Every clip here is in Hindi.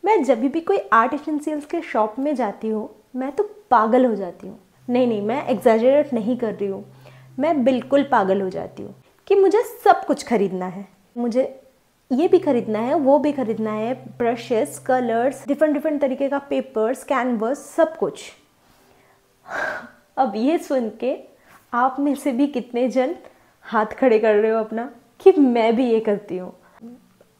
मैं जब भी कोई आर्ट एसेंशियल्स के शॉप में जाती हूँ मैं तो पागल हो जाती हूँ। नहीं, मैं एग्जैजरेट नहीं कर रही हूँ, मैं बिल्कुल पागल हो जाती हूँ कि मुझे सब कुछ खरीदना है। मुझे ये भी खरीदना है, वो भी खरीदना है, ब्रशेस, कलर्स, डिफरेंट तरीके का पेपर्स, कैनवस, सब कुछ। अब ये सुन के आप में से भी कितने जन हाथ खड़े कर रहे हो अपना कि मैं भी ये करती हूँ।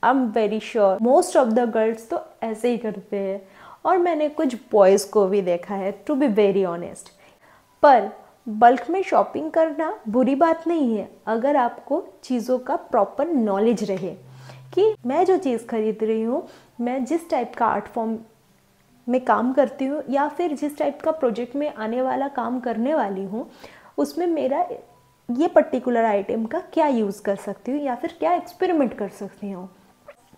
I am very sure most of the girls तो ऐसे ही करते हैं, और मैंने कुछ बॉयज़ को भी देखा है, टू बी वेरी ऑनेस्ट। पर बल्क में शॉपिंग करना बुरी बात नहीं है अगर आपको चीज़ों का प्रॉपर नॉलेज रहे कि मैं जो चीज़ खरीद रही हूँ, मैं जिस टाइप का आर्ट फॉर्म में काम करती हूँ या फिर जिस टाइप का प्रोजेक्ट में आने वाला काम करने वाली हूँ, उसमें मेरा ये पर्टिकुलर आइटम का क्या यूज़ कर सकती हूँ या फिर क्या एक्सपेरिमेंट कर सकती हूँ।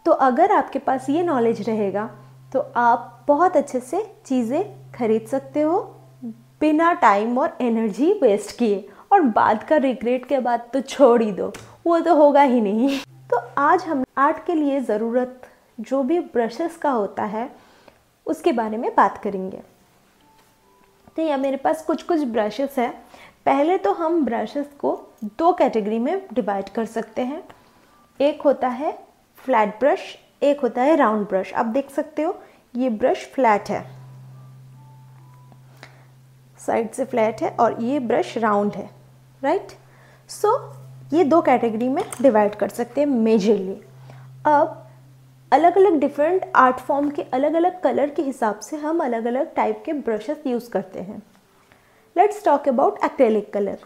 तो अगर आपके पास ये नॉलेज रहेगा तो आप बहुत अच्छे से चीज़ें खरीद सकते हो बिना टाइम और एनर्जी वेस्ट किए। और बाद का रिग्रेट के बाद तो छोड़ ही दो, वो तो होगा ही नहीं। तो आज हम आर्ट के लिए ज़रूरत जो भी ब्रशेस का होता है उसके बारे में बात करेंगे। तो यहाँ मेरे पास कुछ ब्रशेस है। पहले तो हम ब्रशेस को दो कैटेगरी में डिवाइड कर सकते हैं। एक होता है फ्लैट ब्रश, एक होता है राउंड ब्रश। आप देख सकते हो ये ब्रश फ्लैट है, साइड से फ्लैट है, और ये ब्रश राउंड है, राइट। सो ये दो कैटेगरी में डिवाइड कर सकते हैं मेजरली। अब अलग अलग डिफरेंट आर्ट फॉर्म के अलग अलग कलर के हिसाब से हम अलग अलग टाइप के ब्रशेस यूज़ करते हैं। Let's talk about acrylic colour.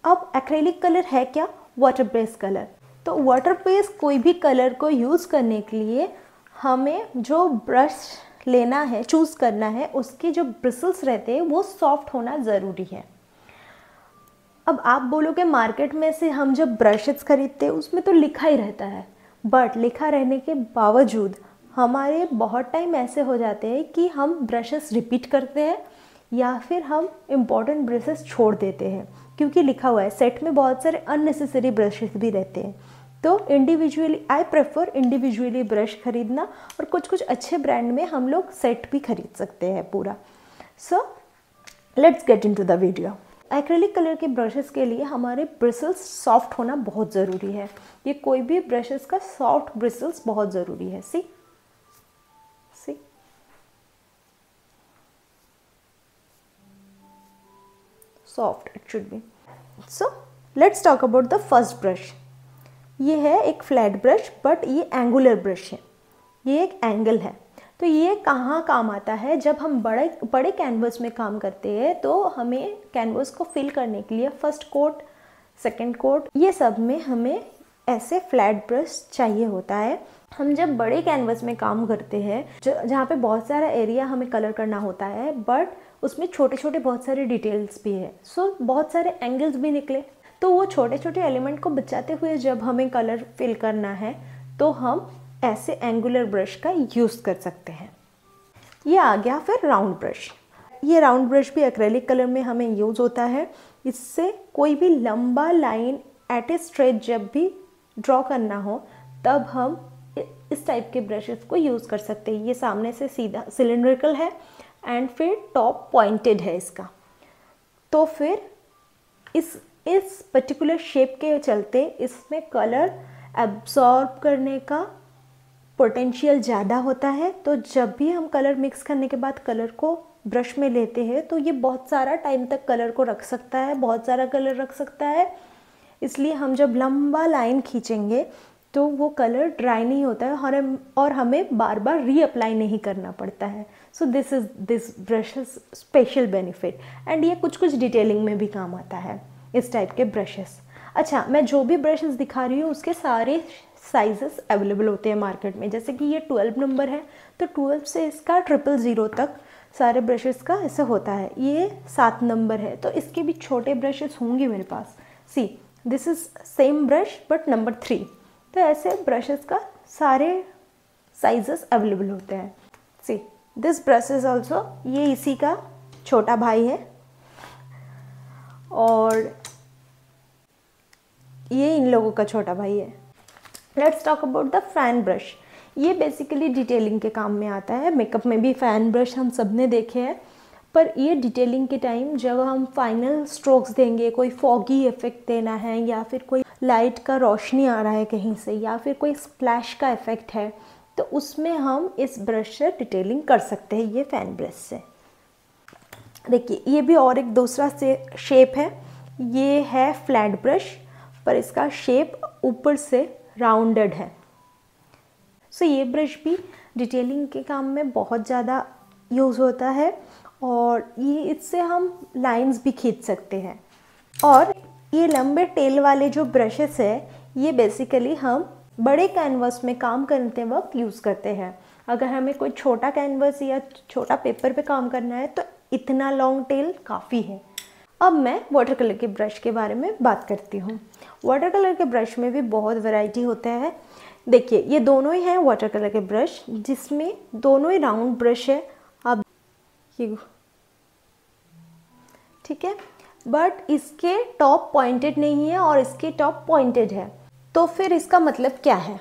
अब एक्रेलिक कलर है क्या? Water based colour. तो वाटर बेस्ड कोई भी कलर को यूज़ करने के लिए हमें जो ब्रश लेना है, चूज़ करना है, उसके जो ब्रिसल्स रहते हैं वो सॉफ्ट होना ज़रूरी है। अब आप बोलोगे मार्केट में से हम जब ब्रशेस खरीदते हैं उसमें तो लिखा ही रहता है, बट लिखा रहने के बावजूद हमारे बहुत टाइम ऐसे हो जाते हैं कि हम ब्रशेस रिपीट करते हैं या फिर हम इम्पॉर्टेंट ब्रशेस छोड़ देते हैं क्योंकि लिखा हुआ है। सेट में बहुत सारे अननेसेसरी ब्रशेस भी रहते हैं। तो individually I prefer individually brush खरीदना, और कुछ अच्छे ब्रांड में हम लोग सेट भी खरीद सकते हैं पूरा। So let's get into the video. Acrylic colour के ब्रशेस के लिए हमारे ब्रिसल्स सॉफ्ट होना बहुत ज़रूरी है। ये कोई भी ब्रशेस का सॉफ्ट ब्रिसल्स बहुत ज़रूरी है। See soft it should be. So let's talk about the first brush. ये है एक फ्लैट ब्रश, बट ये एंगुलर ब्रश है, ये एक एंगल है। तो ये कहाँ काम आता है? जब हम बड़े कैनवस में काम करते हैं तो हमें कैनवस को फिल करने के लिए फर्स्ट कोट, सेकंड कोट, ये सब में हमें ऐसे फ्लैट ब्रश चाहिए होता है। हम जब बड़े कैनवस में काम करते हैं जहाँ पे बहुत सारा एरिया हमें कलर करना होता है, बट उसमें छोटे छोटे बहुत सारे डिटेल्स भी है, सो बहुत सारे एंगल्स भी निकले। तो वो छोटे छोटे एलिमेंट को बचाते हुए जब हमें कलर फिल करना है तो हम ऐसे एंगुलर ब्रश का यूज़ कर सकते हैं। ये आ गया फिर राउंड ब्रश। ये राउंड ब्रश भी एक्रेलिक कलर में हमें यूज़ होता है। इससे कोई भी लंबा लाइन एट ए स्ट्रेच जब भी ड्रॉ करना हो तब हम इस टाइप के ब्रशेस को यूज़ कर सकते हैं। ये सामने से सीधा सिलिंड्रिकल है एंड फिर टॉप पॉइंटेड है इसका। तो फिर इस पर्टिकुलर शेप के चलते इसमें कलर एब्जॉर्ब करने का पोटेंशियल ज़्यादा होता है। तो जब भी हम कलर मिक्स करने के बाद कलर को ब्रश में लेते हैं तो ये बहुत सारा टाइम तक कलर को रख सकता है, बहुत सारा कलर रख सकता है। इसलिए हम जब लंबा लाइन खींचेंगे तो वो कलर ड्राई नहीं होता है और हमें बार बार रीअप्लाई नहीं करना पड़ता है। So this brush special benefit, and ये कुछ डिटेलिंग में भी काम आता है इस टाइप के ब्रशेस। अच्छा, मैं जो भी ब्रशेस दिखा रही हूँ उसके सारे साइजेस अवेलेबल होते हैं मार्केट में। जैसे कि ये 12 नंबर है तो 12 से इसका 000 तक सारे ब्रशेस का ऐसे होता है। ये 7 नंबर है तो इसके भी छोटे ब्रशेस होंगे मेरे पास। See this is same brush but number 3। तो ऐसे ब्रशेस का सारे साइजेस अवेलेबल होते हैं। See this brush is also, ये इसी का छोटा भाई है, और ये इन लोगों का छोटा भाई है। Let's talk about the fan brush. ये बेसिकली डिटेलिंग के काम में आता है। मेकअप में भी फ़ैन ब्रश हम सब ने देखे हैं, पर ये डिटेलिंग के टाइम जब हम फाइनल स्ट्रोक्स देंगे, कोई फॉगी इफेक्ट देना है या फिर कोई लाइट का रोशनी आ रहा है कहीं से या फिर कोई स्प्लैश का इफेक्ट है, तो उसमें हम इस ब्रश से डिटेलिंग कर सकते हैं, ये फ़ैन ब्रश से। देखिए ये भी और एक दूसरा से शेप है, ये है फ्लैट ब्रश, पर इसका शेप ऊपर से राउंडेड है। सो ये ब्रश भी डिटेलिंग के काम में बहुत ज़्यादा यूज़ होता है और ये इससे हम लाइंस भी खींच सकते हैं। और ये लंबे टेल वाले जो ब्रशेस है, ये बेसिकली हम बड़े कैनवस में काम करते वक्त यूज़ करते हैं। अगर हमें कोई छोटा कैनवस या छोटा पेपर पे काम करना है तो इतना लॉन्ग टेल काफ़ी है। अब मैं वाटर कलर के ब्रश के बारे में बात करती हूँ। वाटर कलर के ब्रश में भी बहुत वैरायटी होता है। देखिए ये दोनों ही हैं वाटर कलर के ब्रश, जिसमें दोनों ही राउंड ब्रश है। अब ये ठीक है, बट इसके टॉप पॉइंटेड नहीं है और इसके टॉप पॉइंटेड है। तो फिर इसका मतलब क्या है?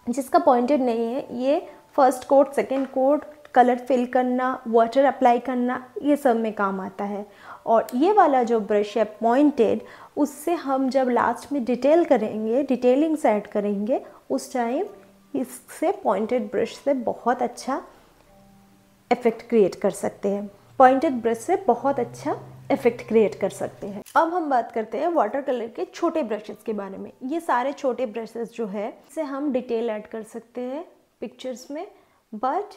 जिसका पॉइंटेड नहीं है, ये first coat, second coat, colour fill करना, वाटर अप्लाई करना, ये सब में काम आता है। और ये वाला जो ब्रश है पॉइंटेड, उससे हम जब लास्ट में डिटेल करेंगे, डिटेलिंग सेट करेंगे, उस टाइम इससे पॉइंटेड ब्रश से बहुत अच्छा इफेक्ट क्रिएट कर सकते हैं। पॉइंटेड ब्रश से बहुत अच्छा इफेक्ट क्रिएट कर सकते हैं। अब हम बात करते हैं वाटर कलर के छोटे ब्रशेस के बारे में। ये सारे छोटे ब्रशेस जो है, इससे हम डिटेल ऐड कर सकते हैं पिक्चर्स में, बट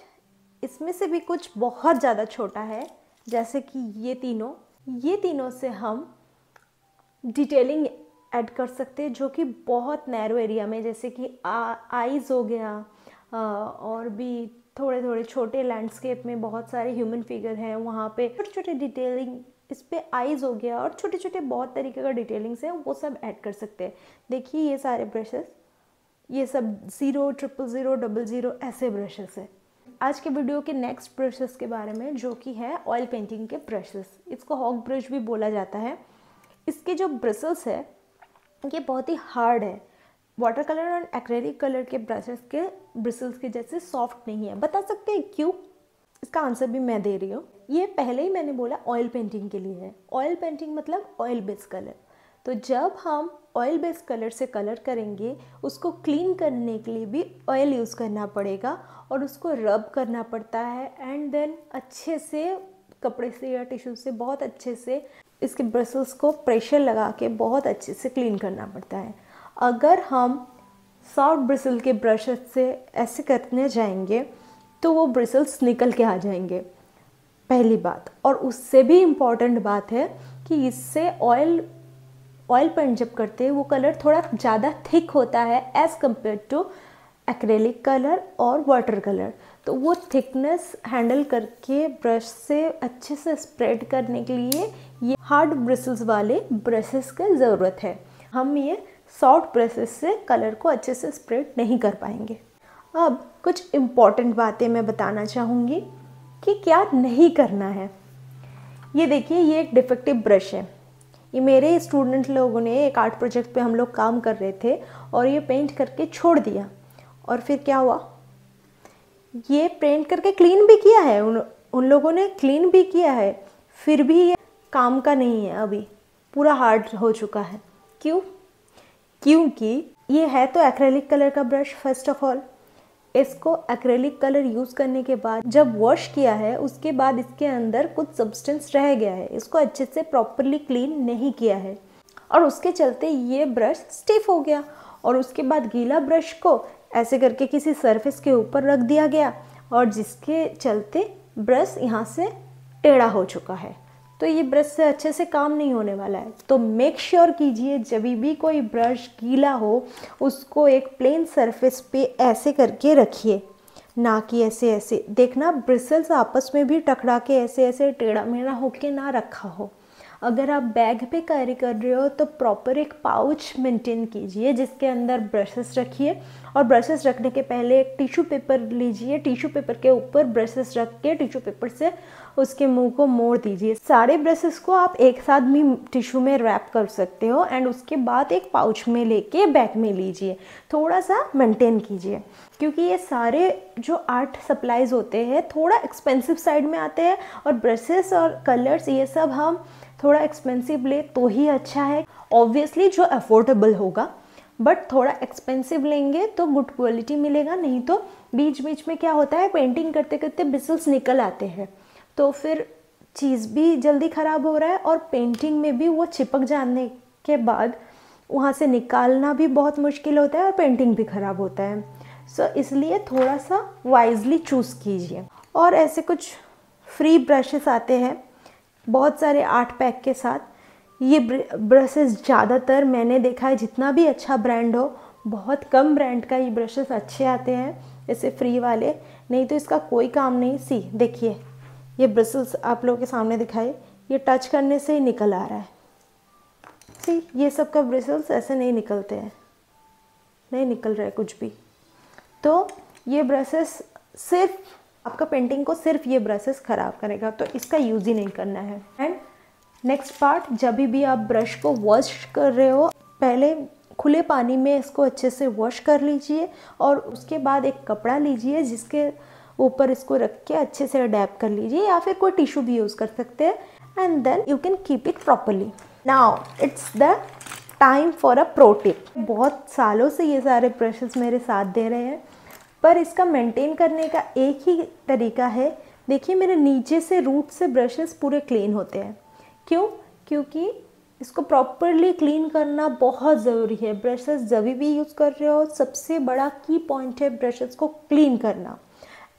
इसमें से भी कुछ बहुत ज़्यादा छोटा है, जैसे कि ये तीनों से हम डिटेलिंग ऐड कर सकते हैं, जो कि बहुत नैरो एरिया में, जैसे कि आईज़ हो गया, और भी थोड़े थोड़े छोटे लैंडस्केप में बहुत सारे ह्यूमन फिगर हैं, वहाँ पे छोटे छोटे डिटेलिंग, इस पे आईज़ हो गया, और छोटे छोटे बहुत तरीके का डिटेलिंग्स हैं, वो सब ऐड कर सकते हैं। देखिए ये सारे ब्रशेस, ये सब 0, 000, 00 ऐसे ब्रशेस हैं। आज के वीडियो के नेक्स्ट ब्रशेस के बारे में, जो कि है ऑयल पेंटिंग के ब्रशेस। इसको हॉक ब्रश भी बोला जाता है। इसके जो ब्रिसल्स है ये बहुत ही हार्ड है। वाटर कलर और एक्रेलिक कलर के ब्रशेस के ब्रिसल्स के जैसे सॉफ्ट नहीं है। बता सकते हैं क्यों? इसका आंसर भी मैं दे रही हूँ। ये पहले ही मैंने बोला ऑयल पेंटिंग के लिए है। ऑयल पेंटिंग मतलब ऑयल बेस्ड कलर। तो जब हम ऑयल बेस्ड कलर से कलर करेंगे, उसको क्लीन करने के लिए भी ऑयल यूज़ करना पड़ेगा और उसको रब करना पड़ता है, एंड देन अच्छे से कपड़े से या टिश्यू से बहुत अच्छे से इसके ब्रिसल्स को प्रेशर लगा के बहुत अच्छे से क्लीन करना पड़ता है। अगर हम सॉफ्ट ब्रिसल के ब्रशेस से ऐसे करने जाएंगे तो वो ब्रिसल्स निकल के आ जाएंगे, पहली बात। और उससे भी इम्पॉर्टेंट बात है कि इससे ऑयल पेंट जब करते हैं वो कलर थोड़ा ज़्यादा थिक होता है as compare to acrylic colour और वाटर कलर। तो वो थिकनेस हैंडल करके ब्रश से अच्छे से स्प्रेड करने के लिए ये हार्ड ब्रिसल्स वाले ब्रशेस की ज़रूरत है। हम ये सॉफ्ट ब्रशेस से कलर को अच्छे से स्प्रेड नहीं कर पाएंगे। अब कुछ इम्पॉर्टेंट बातें मैं बताना चाहूँगी कि क्या नहीं करना है। ये देखिए, ये एक डिफेक्टिव ब्रश है। ये मेरे स्टूडेंट लोगों ने एक आर्ट प्रोजेक्ट पे हम लोग काम कर रहे थे और ये पेंट करके छोड़ दिया, और फिर क्या हुआ, ये पेंट करके क्लीन भी किया है, उन लोगों ने क्लीन भी किया है, फिर भी ये काम का नहीं है, अभी पूरा हार्ड हो चुका है। क्यों? क्योंकि ये है तो एक्रेलिक कलर का ब्रश। फर्स्ट ऑफ ऑल इसको एक्रेलिक कलर यूज़ करने के बाद जब वॉश किया है, उसके बाद इसके अंदर कुछ सब्सटेंस रह गया है, इसको अच्छे से प्रॉपरली क्लीन नहीं किया है, और उसके चलते ये ब्रश स्टिफ हो गया। और उसके बाद गीला ब्रश को ऐसे करके किसी सरफेस के ऊपर रख दिया गया, और जिसके चलते ब्रश यहाँ से टेढ़ा हो चुका है। तो ये ब्रश से अच्छे से काम नहीं होने वाला है। तो मेक श्योर कीजिए जब भी कोई ब्रश गीला हो, उसको एक प्लेन सरफेस पे ऐसे करके रखिए, ना कि ऐसे ऐसे। देखना ब्रिसल्स आपस में भी टकरा के ऐसे ऐसे टेढ़ा मेढ़ा होके ना रखा हो। अगर आप बैग पे कैरी कर रहे हो तो प्रॉपर एक पाउच मेंटेन कीजिए जिसके अंदर ब्रशेस रखिए, और ब्रशेस रखने के पहले एक टिश्यू पेपर लीजिए, टिश्यू पेपर के ऊपर ब्रशेस रख के टिश्यू पेपर से उसके मुंह को मोड़ दीजिए। सारे ब्रशेस को आप एक साथ भी टिश्यू में रैप कर सकते हो एंड उसके बाद एक पाउच में लेके बैग में लीजिए। थोड़ा सा मेंटेन कीजिए क्योंकि ये सारे जो आर्ट सप्लाईज होते हैं थोड़ा एक्सपेंसिव साइड में आते हैं और ब्रशेस और कलर्स ये सब हम थोड़ा एक्सपेंसिव ले तो ही अच्छा है। ऑब्वियसली जो अफोर्डेबल होगा, बट थोड़ा एक्सपेंसिव लेंगे तो गुड क्वालिटी मिलेगा, नहीं तो बीच बीच में क्या होता है पेंटिंग करते करते ब्रिसल्स निकल आते हैं तो फिर चीज़ भी जल्दी ख़राब हो रहा है और पेंटिंग में भी वो चिपक जाने के बाद वहाँ से निकालना भी बहुत मुश्किल होता है और पेंटिंग भी ख़राब होता है। सो इसलिए थोड़ा सा वाइजली चूज़ कीजिए। और ऐसे कुछ फ्री ब्रशेस आते हैं बहुत सारे आर्ट पैक के साथ। ये ब्रशेस ज़्यादातर मैंने देखा है जितना भी अच्छा ब्रांड हो, बहुत कम ब्रांड का ये ब्रशेस अच्छे आते हैं ऐसे फ्री वाले, नहीं तो इसका कोई काम नहीं। सी देखिए ये ब्रिसल्स आप लोगों के सामने दिखाई, ये टच करने से ही निकल आ रहा है। सी ये सब का ब्रिसल्स ऐसे नहीं निकलते हैं, नहीं निकल रहा है कुछ भी। तो ये ब्रशेस सिर्फ आपका पेंटिंग को सिर्फ ये ब्रशेस ख़राब करेगा, तो इसका यूज़ ही नहीं करना है। एंड नेक्स्ट पार्ट, जब भी आप ब्रश को वॉश कर रहे हो पहले खुले पानी में इसको अच्छे से वॉश कर लीजिए और उसके बाद एक कपड़ा लीजिए जिसके ऊपर इसको रख के अच्छे से डैप कर लीजिए या फिर कोई टिश्यू भी यूज़ कर सकते हैं and then you can keep it properly. Now it's the time for a pro tip. बहुत सालों से ये सारे ब्रशेस मेरे साथ दे रहे हैं पर इसका मेंटेन करने का एक ही तरीका है। देखिए मेरे नीचे से रूट से ब्रशेस पूरे क्लीन होते हैं। क्यों? क्योंकि इसको प्रॉपरली क्लीन करना बहुत ज़रूरी है। ब्रशेस जब भी यूज़ कर रहे हो सबसे बड़ा की पॉइंट है ब्रशेस को क्लीन करना।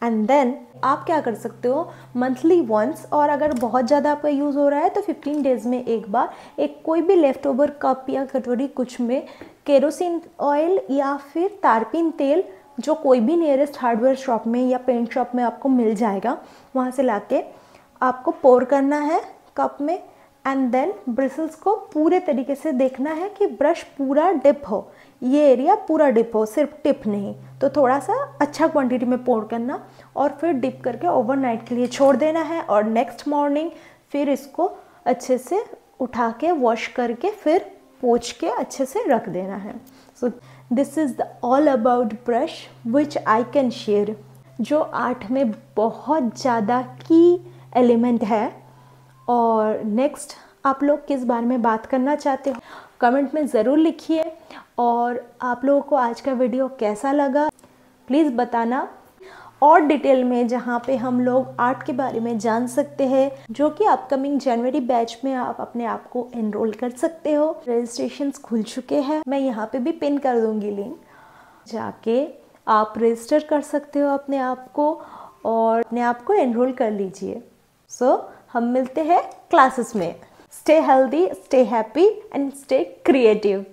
एंड देन आप क्या कर सकते हो मंथली वंस, और अगर बहुत ज़्यादा आपका यूज़ हो रहा है तो 15 डेज़ में एक बार एक कोई भी लेफ़्ट ओवर कप या कटोरी कुछ में केरोसिन ऑयल या फिर तारपीन तेल जो कोई भी नियरेस्ट हार्डवेयर शॉप में या पेंट शॉप में आपको मिल जाएगा वहाँ से लाके आपको पोर करना है कप में। एंड देन ब्रिसल्स को पूरे तरीके से देखना है कि ब्रश पूरा डिप हो, ये एरिया पूरा डिप हो, सिर्फ टिप नहीं। तो थोड़ा सा अच्छा क्वांटिटी में पोर करना और फिर डिप करके ओवरनाइट के लिए छोड़ देना है और नेक्स्ट मॉर्निंग फिर इसको अच्छे से उठा के वॉश करके फिर पोंछ के अच्छे से रख देना है। So this is the all about brush which I can share, जो आर्ट में बहुत ज़्यादा की एलिमेंट है। और नेक्स्ट आप लोग किस बारे में बात करना चाहते हो कमेंट में ज़रूर लिखिए। और आप लोगों को आज का वीडियो कैसा लगा प्लीज़ बताना। और डिटेल में जहाँ पे हम लोग आर्ट के बारे में जान सकते हैं, जो कि अपकमिंग जनवरी बैच में आप अपने आप को एनरोल कर सकते हो। रजिस्ट्रेशंस खुल चुके हैं, मैं यहाँ पे भी पिन कर दूँगी लिंक, जाके आप रजिस्टर कर सकते हो अपने आप को और अपने आप को एनरोल कर लीजिए। सो हम मिलते हैं क्लासेस में। Stay healthy, stay happy and stay creative.